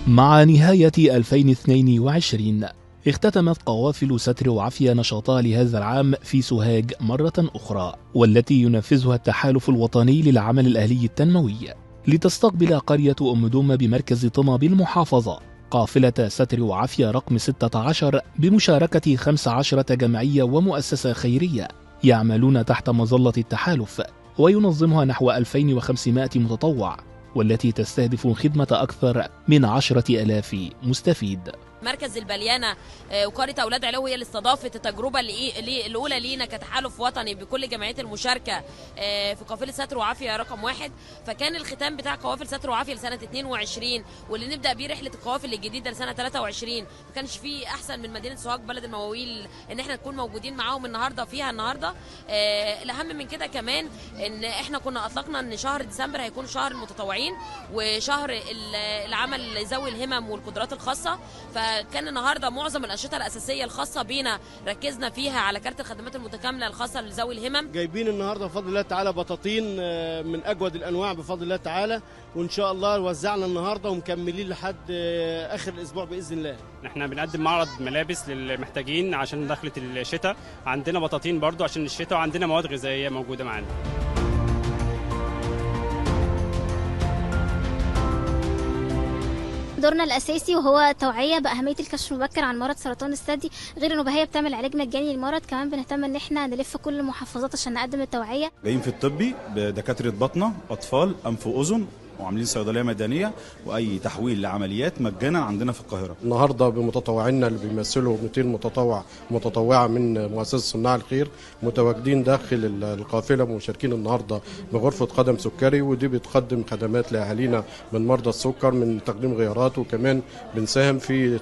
مع نهاية 2022 اختتمت قوافل ستر وعافية نشاطها لهذا العام في سوهاج مرة أخرى، والتي ينفذها التحالف الوطني للعمل الأهلي التنموي، لتستقبل قرية أم دومة بمركز طمى بالمحافظة قافلة ستر وعافية رقم 16 بمشاركة 15 جمعية ومؤسسة خيرية يعملون تحت مظلة التحالف، وينظمها نحو 2500 متطوع، والتي تستهدف خدمة أكثر من 10,000 مستفيد. مركز البليانة وقرية أولاد علو هي اللي استضافت التجربة الأولى لينا كتحالف وطني بكل جمعيات المشاركة في قافلة ستر وعافية رقم 1. فكان الختام بتاع قوافل ستر وعافية لسنة 22 واللي نبدأ بيه رحلة القوافل الجديدة لسنة 23. ما كانش فيه أحسن من مدينة سوهاج بلد المواويل إن احنا نكون موجودين معاهم النهاردة فيها النهاردة. الأهم من كده كمان إن احنا كنا أطلقنا إن شهر ديسمبر هيكون شهر المتطوعين وشهر العمل ذوي الهمم والقدرات الخاصة. فكان النهارده معظم الانشطه الاساسيه الخاصه بينا ركزنا فيها على كارت الخدمات المتكامله الخاصه لذوي الهمم. جايبين النهارده بفضل الله تعالى بطاطين من اجود الانواع بفضل الله تعالى، وان شاء الله وزعنا النهارده ومكملين لحد اخر الاسبوع باذن الله. احنا بنقدم معرض ملابس للمحتاجين عشان دخلة الشتاء، عندنا بطاطين برضو عشان الشتاء، وعندنا مواد غذائيه موجوده معانا. دورنا الاساسي وهو التوعيه باهميه الكشف المبكر عن مرض سرطان الثدي، غير انه هي بتعمل علاج مجاني للمرض، كمان بنهتم ان احنا نلف كل المحافظات عشان نقدم التوعيه. جايين في الطبي بدكاتره باطنه، اطفال، انف واذن، وعاملين صيدليه ميدانيه، واي تحويل لعمليات مجانا عندنا في القاهره. النهارده بمتطوعينا اللي بيمثلوا 200 متطوع متطوعه من مؤسسه صناع الخير متواجدين داخل القافله، مشاركين النهارده بغرفه قدم سكري، ودي بتقدم خدمات لاهالينا من مرضى السكر من تقديم غيارات، وكمان بنساهم في